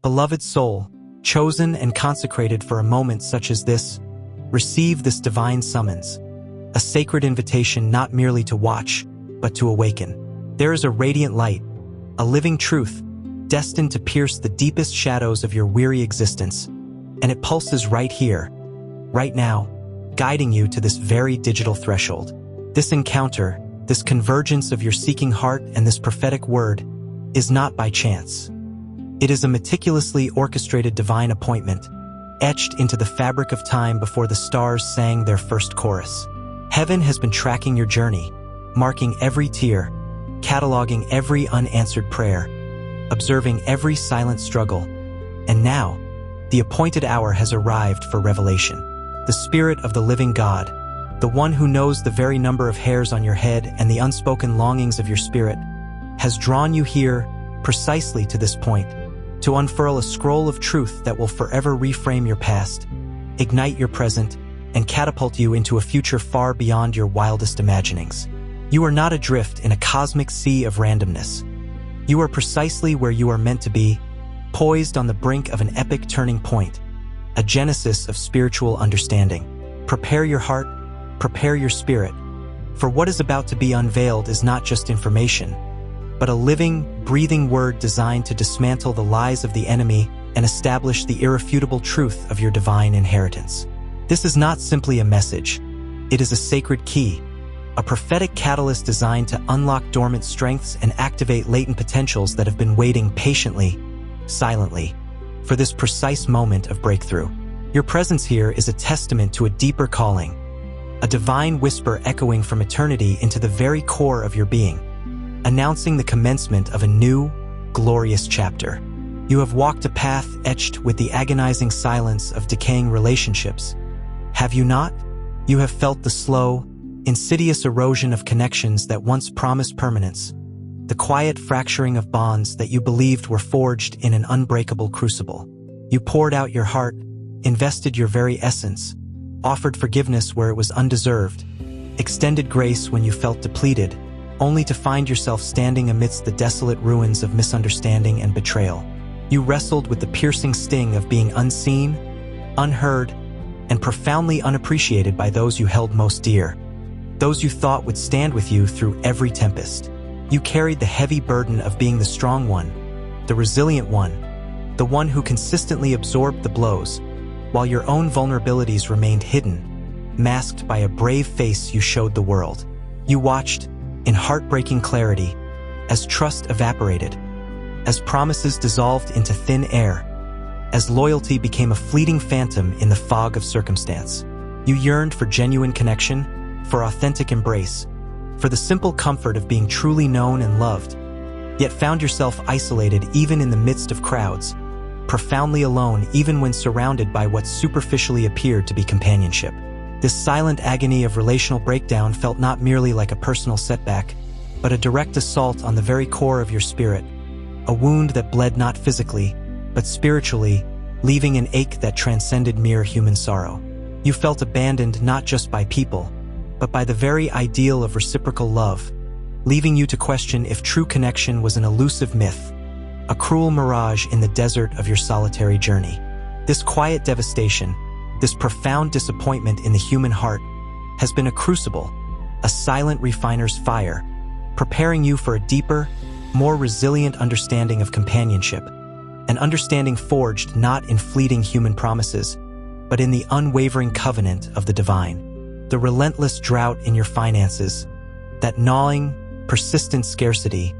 Beloved soul, chosen and consecrated for a moment such as this, receive this divine summons, a sacred invitation not merely to watch, but to awaken. There is a radiant light, a living truth, destined to pierce the deepest shadows of your weary existence, and it pulses right here, right now, guiding you to this very digital threshold. This encounter, this convergence of your seeking heart and this prophetic word, is not by chance. It is a meticulously orchestrated divine appointment, etched into the fabric of time before the stars sang their first chorus. Heaven has been tracking your journey, marking every tear, cataloging every unanswered prayer, observing every silent struggle, and now, the appointed hour has arrived for revelation. The Spirit of the living God, the one who knows the very number of hairs on your head and the unspoken longings of your spirit, has drawn you here precisely to this point, to unfurl a scroll of truth that will forever reframe your past, ignite your present, and catapult you into a future far beyond your wildest imaginings. You are not adrift in a cosmic sea of randomness. You are precisely where you are meant to be, poised on the brink of an epic turning point, a genesis of spiritual understanding. Prepare your heart, prepare your spirit, for what is about to be unveiled is not just information, but a living, breathing word designed to dismantle the lies of the enemy and establish the irrefutable truth of your divine inheritance. This is not simply a message. It is a sacred key, a prophetic catalyst designed to unlock dormant strengths and activate latent potentials that have been waiting patiently, silently, for this precise moment of breakthrough. Your presence here is a testament to a deeper calling, a divine whisper echoing from eternity into the very core of your being, announcing the commencement of a new, glorious chapter. You have walked a path etched with the agonizing silence of decaying relationships. Have you not? You have felt the slow, insidious erosion of connections that once promised permanence, the quiet fracturing of bonds that you believed were forged in an unbreakable crucible. You poured out your heart, invested your very essence, offered forgiveness where it was undeserved, extended grace when you felt depleted, only to find yourself standing amidst the desolate ruins of misunderstanding and betrayal. You wrestled with the piercing sting of being unseen, unheard, and profoundly unappreciated by those you held most dear, those you thought would stand with you through every tempest. You carried the heavy burden of being the strong one, the resilient one, the one who consistently absorbed the blows, while your own vulnerabilities remained hidden, masked by a brave face you showed the world. You watched, in heartbreaking clarity, as trust evaporated, as promises dissolved into thin air, as loyalty became a fleeting phantom in the fog of circumstance. You yearned for genuine connection, for authentic embrace, for the simple comfort of being truly known and loved, yet found yourself isolated even in the midst of crowds, profoundly alone even when surrounded by what superficially appeared to be companionship. This silent agony of relational breakdown felt not merely like a personal setback, but a direct assault on the very core of your spirit, a wound that bled not physically, but spiritually, leaving an ache that transcended mere human sorrow. You felt abandoned not just by people, but by the very ideal of reciprocal love, leaving you to question if true connection was an elusive myth, a cruel mirage in the desert of your solitary journey. This quiet devastation, this profound disappointment in the human heart, has been a crucible, a silent refiner's fire, preparing you for a deeper, more resilient understanding of companionship, an understanding forged not in fleeting human promises, but in the unwavering covenant of the divine. The relentless drought in your finances, that gnawing, persistent scarcity,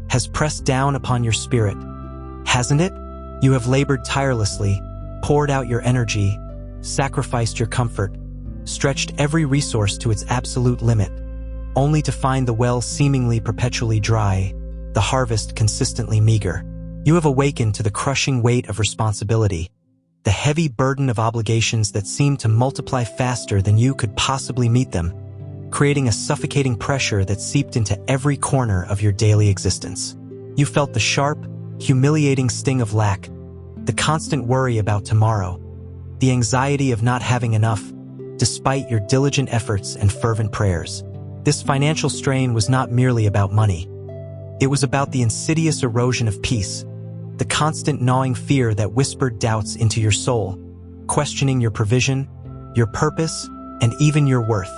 has pressed down upon your spirit, hasn't it? You have labored tirelessly, poured out your energy, sacrificed your comfort, stretched every resource to its absolute limit, only to find the well seemingly perpetually dry, the harvest consistently meager. You have awakened to the crushing weight of responsibility, the heavy burden of obligations that seem to multiply faster than you could possibly meet them, creating a suffocating pressure that seeped into every corner of your daily existence. You felt the sharp, humiliating sting of lack, the constant worry about tomorrow, the anxiety of not having enough, despite your diligent efforts and fervent prayers. This financial strain was not merely about money. It was about the insidious erosion of peace, the constant gnawing fear that whispered doubts into your soul, questioning your provision, your purpose, and even your worth.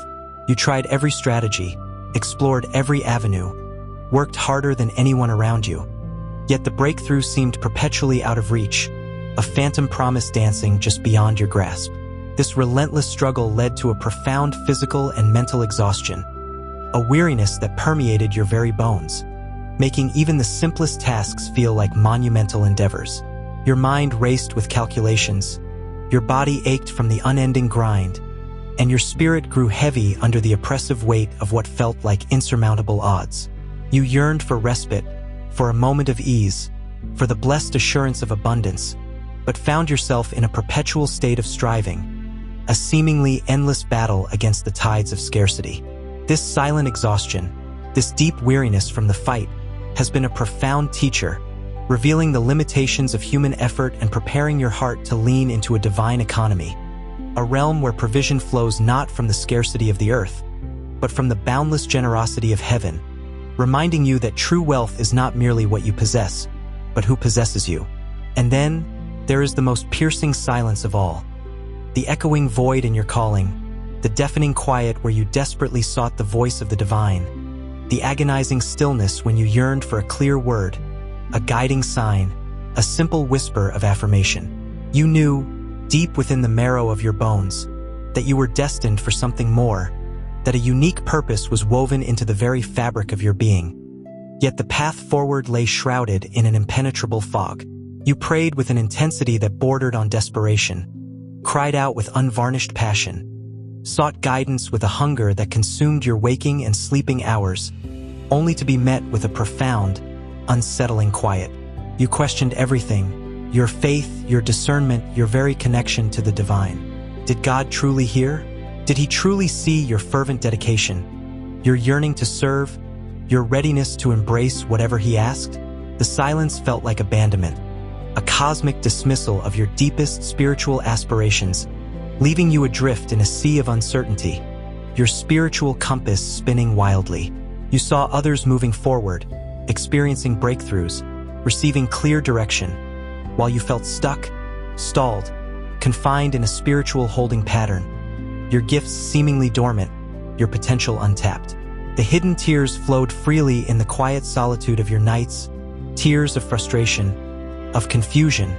You tried every strategy, explored every avenue, worked harder than anyone around you. Yet the breakthrough seemed perpetually out of reach, a phantom promise dancing just beyond your grasp. This relentless struggle led to a profound physical and mental exhaustion, a weariness that permeated your very bones, making even the simplest tasks feel like monumental endeavors. Your mind raced with calculations, your body ached from the unending grind, and your spirit grew heavy under the oppressive weight of what felt like insurmountable odds. You yearned for respite, for a moment of ease, for the blessed assurance of abundance, but found yourself in a perpetual state of striving, a seemingly endless battle against the tides of scarcity. This silent exhaustion, this deep weariness from the fight, has been a profound teacher, revealing the limitations of human effort and preparing your heart to lean into a divine economy, a realm where provision flows not from the scarcity of the earth, but from the boundless generosity of heaven, reminding you that true wealth is not merely what you possess, but who possesses you. And then, there is the most piercing silence of all, the echoing void in your calling, the deafening quiet where you desperately sought the voice of the divine, the agonizing stillness when you yearned for a clear word, a guiding sign, a simple whisper of affirmation. You knew, deep within the marrow of your bones, that you were destined for something more, that a unique purpose was woven into the very fabric of your being. Yet the path forward lay shrouded in an impenetrable fog. You prayed with an intensity that bordered on desperation, cried out with unvarnished passion, sought guidance with a hunger that consumed your waking and sleeping hours, only to be met with a profound, unsettling quiet. You questioned everything, your faith, your discernment, your very connection to the divine. Did God truly hear? Did he truly see your fervent dedication, your yearning to serve, your readiness to embrace whatever he asked? The silence felt like abandonment, a cosmic dismissal of your deepest spiritual aspirations, leaving you adrift in a sea of uncertainty, your spiritual compass spinning wildly. You saw others moving forward, experiencing breakthroughs, receiving clear direction, while you felt stuck, stalled, confined in a spiritual holding pattern, your gifts seemingly dormant, your potential untapped. The hidden tears flowed freely in the quiet solitude of your nights, tears of frustration, of confusion,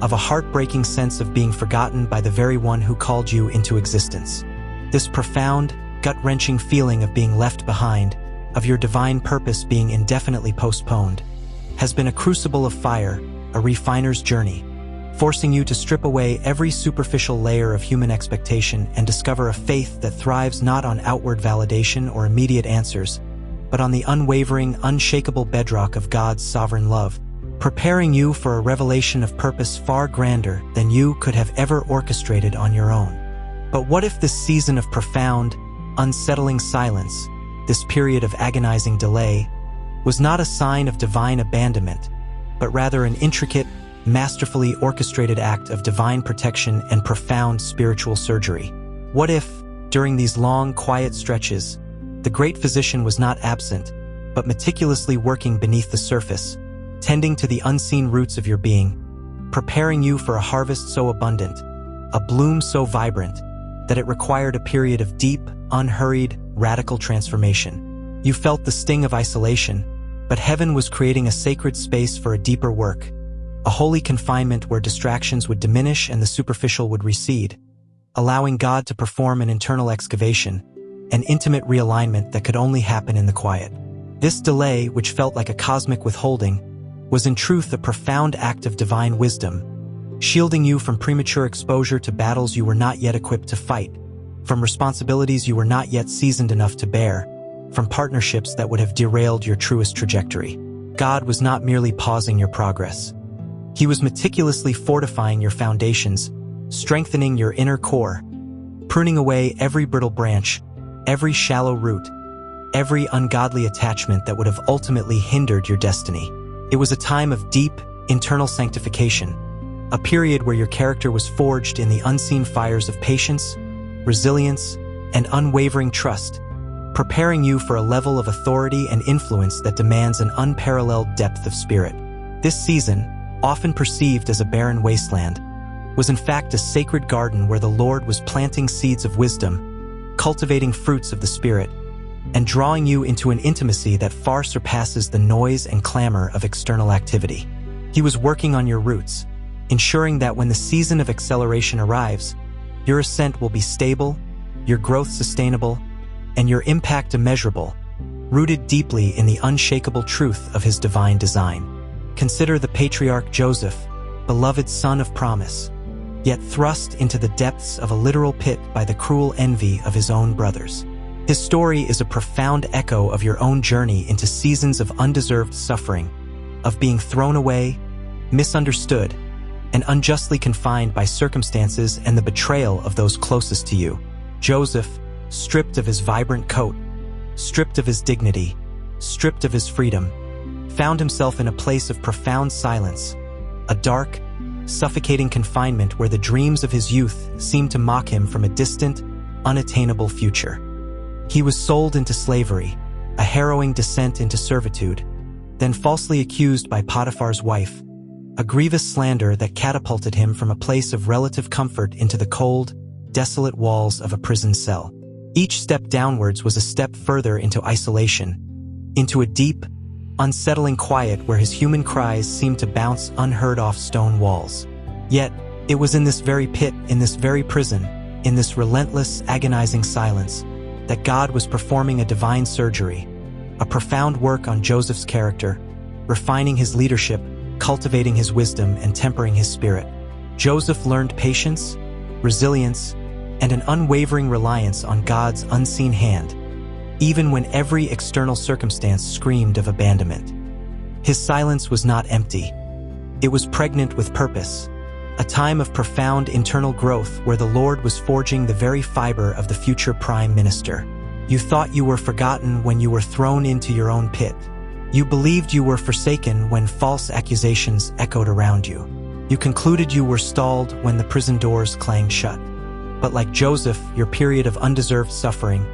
of a heartbreaking sense of being forgotten by the very one who called you into existence. This profound, gut-wrenching feeling of being left behind, of your divine purpose being indefinitely postponed, has been a crucible of fire, a refiner's journey, forcing you to strip away every superficial layer of human expectation and discover a faith that thrives not on outward validation or immediate answers, but on the unwavering, unshakable bedrock of God's sovereign love, preparing you for a revelation of purpose far grander than you could have ever orchestrated on your own. But what if this season of profound, unsettling silence, this period of agonizing delay, was not a sign of divine abandonment, but rather an intricate, masterfully orchestrated act of divine protection and profound spiritual surgery? What if, during these long, quiet stretches, the great physician was not absent, but meticulously working beneath the surface, tending to the unseen roots of your being, preparing you for a harvest so abundant, a bloom so vibrant, that it required a period of deep, unhurried, radical transformation? You felt the sting of isolation, but heaven was creating a sacred space for a deeper work, a holy confinement where distractions would diminish and the superficial would recede, allowing God to perform an internal excavation, an intimate realignment that could only happen in the quiet. This delay, which felt like a cosmic withholding, was in truth a profound act of divine wisdom, shielding you from premature exposure to battles you were not yet equipped to fight, from responsibilities you were not yet seasoned enough to bear, from partnerships that would have derailed your truest trajectory. God was not merely pausing your progress. He was meticulously fortifying your foundations, strengthening your inner core, pruning away every brittle branch, every shallow root, every ungodly attachment that would have ultimately hindered your destiny. It was a time of deep, internal sanctification, a period where your character was forged in the unseen fires of patience, resilience, and unwavering trust, preparing you for a level of authority and influence that demands an unparalleled depth of spirit. This season, often perceived as a barren wasteland, was in fact a sacred garden where the Lord was planting seeds of wisdom, cultivating fruits of the Spirit, and drawing you into an intimacy that far surpasses the noise and clamor of external activity. He was working on your roots, ensuring that when the season of acceleration arrives, your ascent will be stable, your growth sustainable, and your impact immeasurable, rooted deeply in the unshakable truth of his divine design. Consider the patriarch Joseph, beloved son of promise, yet thrust into the depths of a literal pit by the cruel envy of his own brothers. His story is a profound echo of your own journey into seasons of undeserved suffering, of being thrown away, misunderstood, and unjustly confined by circumstances and the betrayal of those closest to you. Joseph, stripped of his vibrant coat, stripped of his dignity, stripped of his freedom, found himself in a place of profound silence, a dark, suffocating confinement where the dreams of his youth seemed to mock him from a distant, unattainable future. He was sold into slavery, a harrowing descent into servitude, then falsely accused by Potiphar's wife, a grievous slander that catapulted him from a place of relative comfort into the cold, desolate walls of a prison cell. Each step downwards was a step further into isolation, into a deep, unsettling quiet where his human cries seemed to bounce unheard off stone walls. Yet, it was in this very pit, in this very prison, in this relentless, agonizing silence, that God was performing a divine surgery, a profound work on Joseph's character, refining his leadership, cultivating his wisdom, and tempering his spirit. Joseph learned patience, resilience, and an unwavering reliance on God's unseen hand, even when every external circumstance screamed of abandonment. His silence was not empty. It was pregnant with purpose, a time of profound internal growth where the Lord was forging the very fiber of the future prime minister. You thought you were forgotten when you were thrown into your own pit. You believed you were forsaken when false accusations echoed around you. You concluded you were stalled when the prison doors clanged shut. But like Joseph, your period of undeserved suffering,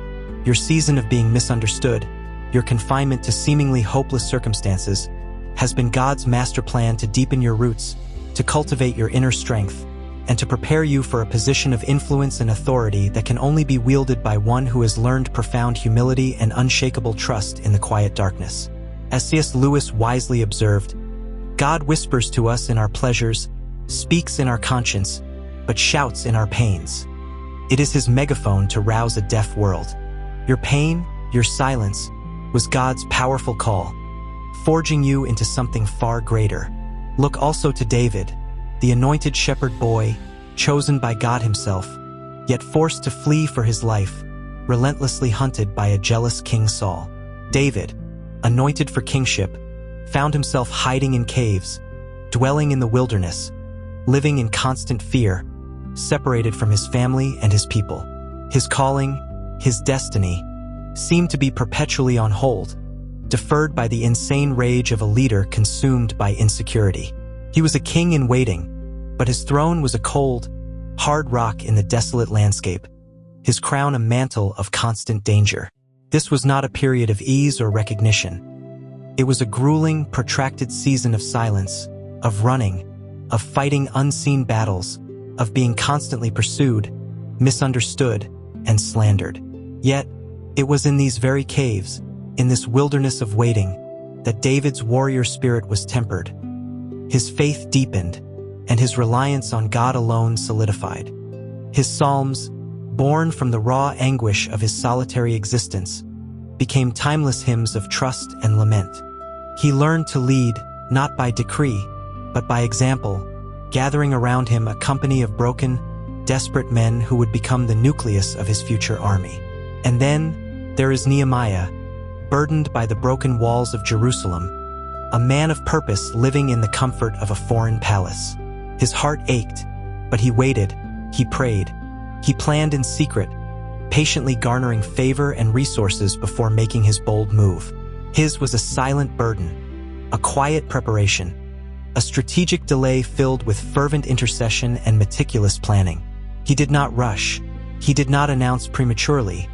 your season of being misunderstood, your confinement to seemingly hopeless circumstances, has been God's master plan to deepen your roots, to cultivate your inner strength, and to prepare you for a position of influence and authority that can only be wielded by one who has learned profound humility and unshakable trust in the quiet darkness. As C.S. Lewis wisely observed, God whispers to us in our pleasures, speaks in our conscience, but shouts in our pains. It is his megaphone to rouse a deaf world. Your pain, your silence, was God's powerful call, forging you into something far greater. Look also to David, the anointed shepherd boy, chosen by God himself, yet forced to flee for his life, relentlessly hunted by a jealous King Saul. David, anointed for kingship, found himself hiding in caves, dwelling in the wilderness, living in constant fear, separated from his family and his people. His calling, his destiny, seemed to be perpetually on hold, deferred by the insane rage of a leader consumed by insecurity. He was a king in waiting, but his throne was a cold, hard rock in the desolate landscape, his crown a mantle of constant danger. This was not a period of ease or recognition. It was a grueling, protracted season of silence, of running, of fighting unseen battles, of being constantly pursued, misunderstood, and slandered. Yet, it was in these very caves, in this wilderness of waiting, that David's warrior spirit was tempered. His faith deepened, and his reliance on God alone solidified. His psalms, born from the raw anguish of his solitary existence, became timeless hymns of trust and lament. He learned to lead, not by decree, but by example, gathering around him a company of broken, desperate men who would become the nucleus of his future army. And then, there is Nehemiah, burdened by the broken walls of Jerusalem, a man of purpose living in the comfort of a foreign palace. His heart ached, but he waited, he prayed, he planned in secret, patiently garnering favor and resources before making his bold move. His was a silent burden, a quiet preparation, a strategic delay filled with fervent intercession and meticulous planning. He did not rush, he did not announce prematurely,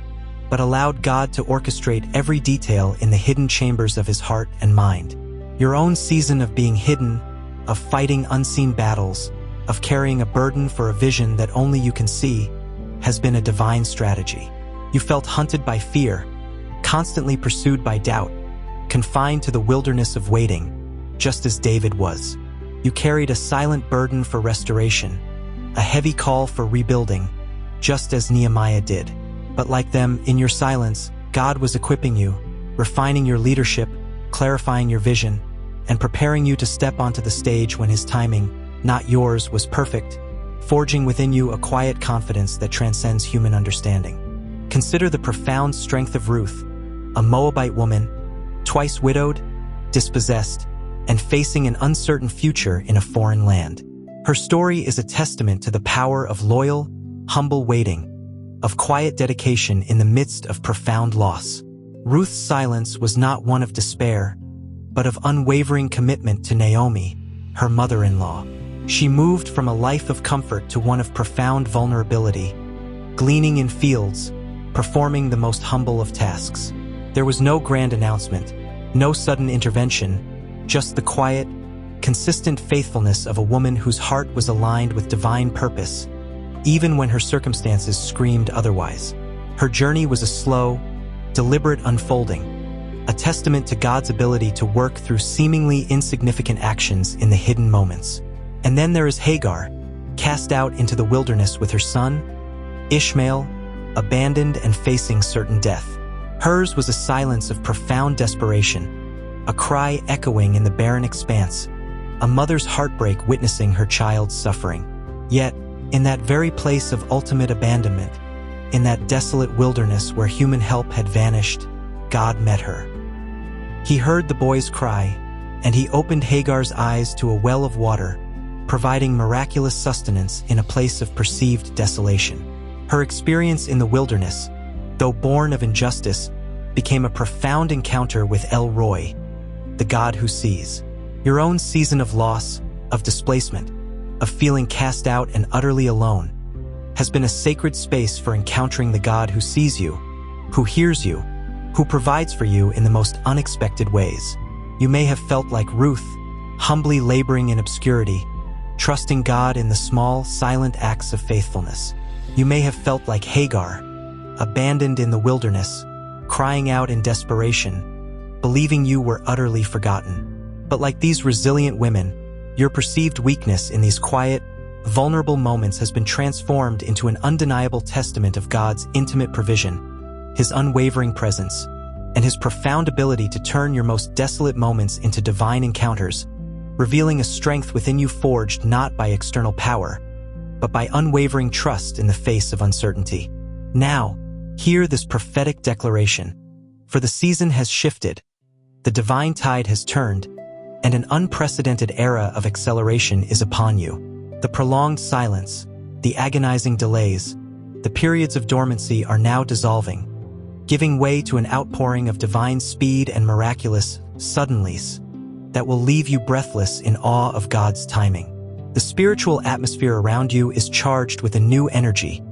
but allowed God to orchestrate every detail in the hidden chambers of his heart and mind. Your own season of being hidden, of fighting unseen battles, of carrying a burden for a vision that only you can see, has been a divine strategy. You felt hunted by fear, constantly pursued by doubt, confined to the wilderness of waiting, just as David was. You carried a silent burden for restoration, a heavy call for rebuilding, just as Nehemiah did. But like them, in your silence, God was equipping you, refining your leadership, clarifying your vision, and preparing you to step onto the stage when His timing, not yours, was perfect, forging within you a quiet confidence that transcends human understanding. Consider the profound strength of Ruth, a Moabite woman, twice widowed, dispossessed, and facing an uncertain future in a foreign land. Her story is a testament to the power of loyal, humble waiting, of quiet dedication in the midst of profound loss. Ruth's silence was not one of despair, but of unwavering commitment to Naomi, her mother-in-law. She moved from a life of comfort to one of profound vulnerability, gleaning in fields, performing the most humble of tasks. There was no grand announcement, no sudden intervention, just the quiet, consistent faithfulness of a woman whose heart was aligned with divine purpose, even when her circumstances screamed otherwise. Her journey was a slow, deliberate unfolding, a testament to God's ability to work through seemingly insignificant actions in the hidden moments. And then there is Hagar, cast out into the wilderness with her son, Ishmael, abandoned and facing certain death. Hers was a silence of profound desperation, a cry echoing in the barren expanse, a mother's heartbreak witnessing her child's suffering. Yet, in that very place of ultimate abandonment, in that desolate wilderness where human help had vanished, God met her. He heard the boy's cry, and He opened Hagar's eyes to a well of water, providing miraculous sustenance in a place of perceived desolation. Her experience in the wilderness, though born of injustice, became a profound encounter with El Roi, the God who sees. Your own season of loss, of displacement, of feeling cast out and utterly alone, has been a sacred space for encountering the God who sees you, who hears you, who provides for you in the most unexpected ways. You may have felt like Ruth, humbly laboring in obscurity, trusting God in the small, silent acts of faithfulness. You may have felt like Hagar, abandoned in the wilderness, crying out in desperation, believing you were utterly forgotten. But like these resilient women, your perceived weakness in these quiet, vulnerable moments has been transformed into an undeniable testament of God's intimate provision, His unwavering presence, and His profound ability to turn your most desolate moments into divine encounters, revealing a strength within you forged not by external power, but by unwavering trust in the face of uncertainty. Now, hear this prophetic declaration, for the season has shifted, the divine tide has turned, and an unprecedented era of acceleration is upon you. The prolonged silence, the agonizing delays, the periods of dormancy are now dissolving, giving way to an outpouring of divine speed and miraculous suddenlies that will leave you breathless in awe of God's timing. The spiritual atmosphere around you is charged with a new energy,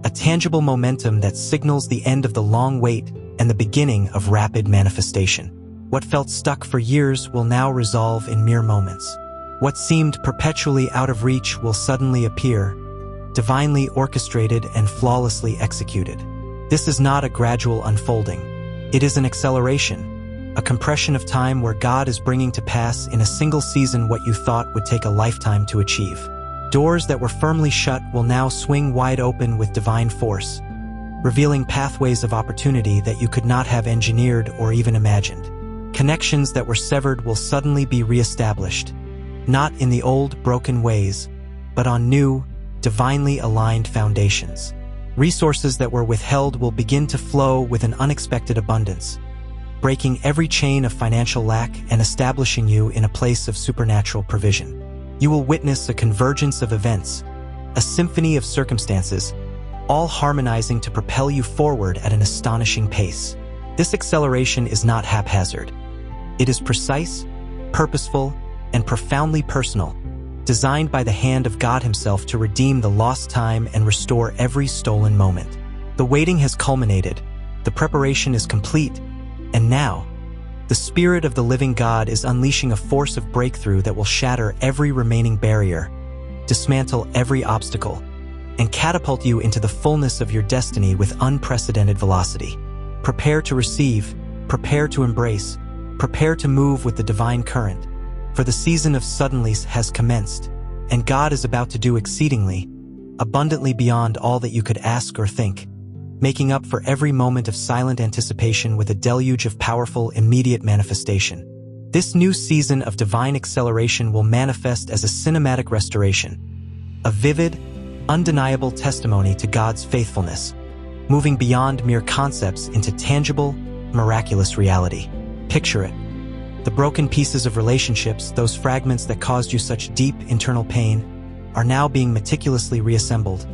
a tangible momentum that signals the end of the long wait and the beginning of rapid manifestation. What felt stuck for years will now resolve in mere moments. What seemed perpetually out of reach will suddenly appear, divinely orchestrated and flawlessly executed. This is not a gradual unfolding. It is an acceleration, a compression of time where God is bringing to pass in a single season what you thought would take a lifetime to achieve. Doors that were firmly shut will now swing wide open with divine force, revealing pathways of opportunity that you could not have engineered or even imagined. Connections that were severed will suddenly be reestablished, not in the old, broken ways, but on new, divinely aligned foundations. Resources that were withheld will begin to flow with an unexpected abundance, breaking every chain of financial lack and establishing you in a place of supernatural provision. You will witness a convergence of events, a symphony of circumstances, all harmonizing to propel you forward at an astonishing pace. This acceleration is not haphazard. It is precise, purposeful, and profoundly personal, designed by the hand of God Himself to redeem the lost time and restore every stolen moment. The waiting has culminated, the preparation is complete, and now, The Spirit of the living God is unleashing a force of breakthrough that will shatter every remaining barrier, dismantle every obstacle, and catapult you into the fullness of your destiny with unprecedented velocity. Prepare to receive, prepare to embrace, prepare to move with the divine current, for the season of suddenlies has commenced, and God is about to do exceedingly, abundantly beyond all that you could ask or think, making up for every moment of silent anticipation with a deluge of powerful, immediate manifestation. This new season of divine acceleration will manifest as a cinematic restoration, a vivid, undeniable testimony to God's faithfulness, moving beyond mere concepts into tangible, miraculous reality. Picture it. The broken pieces of relationships, those fragments that caused you such deep internal pain, are now being meticulously reassembled,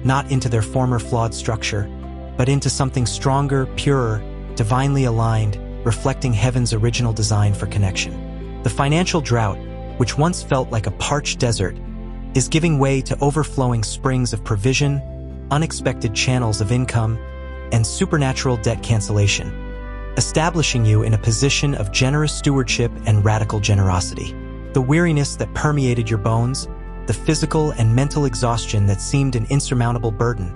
not into their former flawed structure, but into something stronger, purer, divinely aligned, reflecting heaven's original design for connection. The financial drought, which once felt like a parched desert, is giving way to overflowing springs of provision, unexpected channels of income, and supernatural debt cancellation, establishing you in a position of generous stewardship and radical generosity. The weariness that permeated your bones, the physical and mental exhaustion that seemed an insurmountable burden,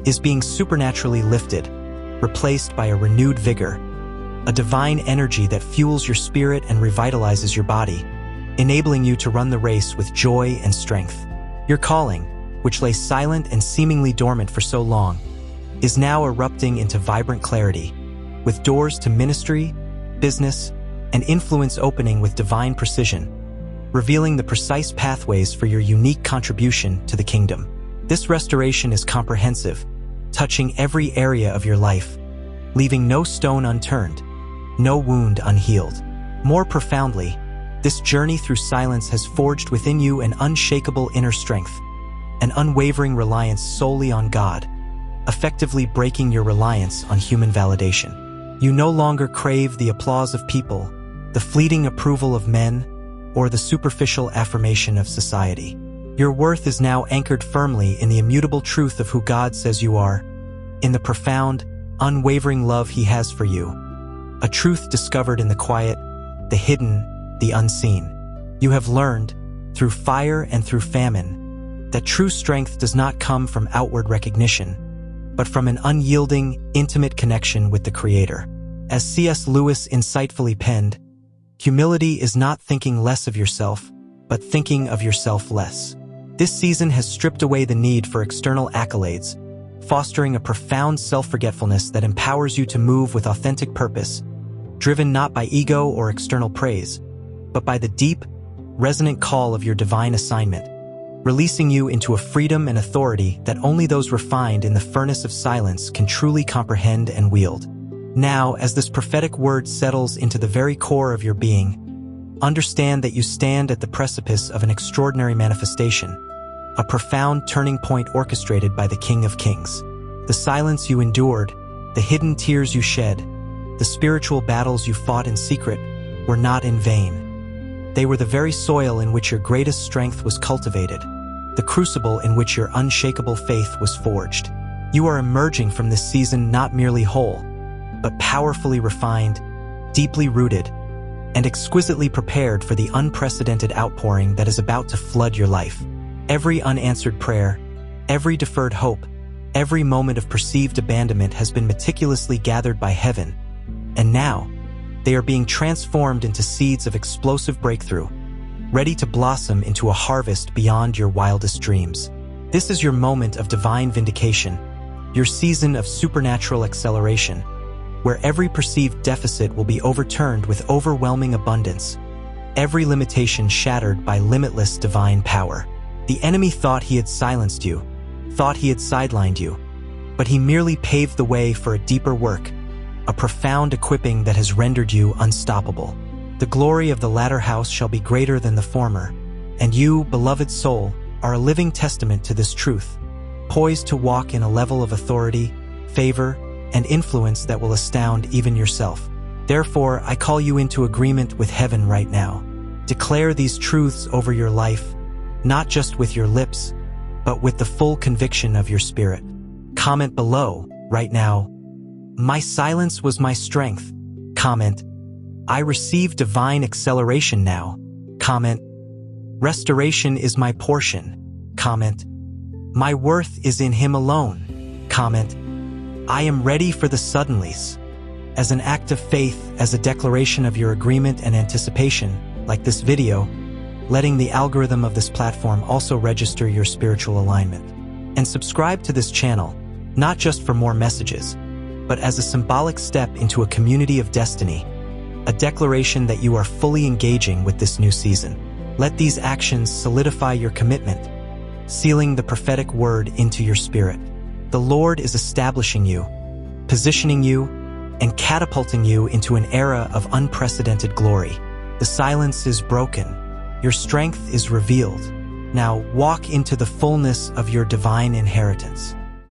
is being supernaturally lifted, replaced by a renewed vigor, a divine energy that fuels your spirit and revitalizes your body, enabling you to run the race with joy and strength. Your calling, which lay silent and seemingly dormant for so long, is now erupting into vibrant clarity, with doors to ministry, business, and influence opening with divine precision, revealing the precise pathways for your unique contribution to the kingdom. This restoration is comprehensive, touching every area of your life, leaving no stone unturned, no wound unhealed. More profoundly, this journey through silence has forged within you an unshakable inner strength, an unwavering reliance solely on God, effectively breaking your reliance on human validation. You no longer crave the applause of people, the fleeting approval of men, or the superficial affirmation of society. Your worth is now anchored firmly in the immutable truth of who God says you are, in the profound, unwavering love He has for you, a truth discovered in the quiet, the hidden, the unseen. You have learned, through fire and through famine, that true strength does not come from outward recognition, but from an unyielding, intimate connection with the Creator. As C.S. Lewis insightfully penned, humility is not thinking less of yourself, but thinking of yourself less. This season has stripped away the need for external accolades, fostering a profound self-forgetfulness that empowers you to move with authentic purpose, driven not by ego or external praise, but by the deep, resonant call of your divine assignment, releasing you into a freedom and authority that only those refined in the furnace of silence can truly comprehend and wield. Now, as this prophetic word settles into the very core of your being, understand that you stand at the precipice of an extraordinary manifestation, a profound turning point orchestrated by the King of Kings. The silence you endured, the hidden tears you shed, the spiritual battles you fought in secret were not in vain. They were the very soil in which your greatest strength was cultivated, the crucible in which your unshakable faith was forged. You are emerging from this season not merely whole, but powerfully refined, deeply rooted, and exquisitely prepared for the unprecedented outpouring that is about to flood your life. Every unanswered prayer, every deferred hope, every moment of perceived abandonment has been meticulously gathered by heaven, and now, they are being transformed into seeds of explosive breakthrough, ready to blossom into a harvest beyond your wildest dreams. This is your moment of divine vindication, your season of supernatural acceleration, where every perceived deficit will be overturned with overwhelming abundance, every limitation shattered by limitless divine power. The enemy thought he had silenced you, thought he had sidelined you, but he merely paved the way for a deeper work, a profound equipping that has rendered you unstoppable. The glory of the latter house shall be greater than the former, and you, beloved soul, are a living testament to this truth, poised to walk in a level of authority, favor, and influence that will astound even yourself. Therefore, I call you into agreement with heaven right now. Declare these truths over your life, not just with your lips, but with the full conviction of your spirit. Comment below, right now, "My silence was my strength." Comment, I receive divine acceleration now. Comment. Restoration is my portion. Comment. My worth is in Him alone. Comment. I am ready for the suddenlies. As an act of faith, as a declaration of your agreement and anticipation, like this video, letting the algorithm of this platform also register your spiritual alignment. And subscribe to this channel, not just for more messages, but as a symbolic step into a community of destiny, a declaration that you are fully engaging with this new season. Let these actions solidify your commitment, sealing the prophetic word into your spirit. The Lord is establishing you, positioning you, and catapulting you into an era of unprecedented glory. The silence is broken. Your strength is revealed. Now walk into the fullness of your divine inheritance.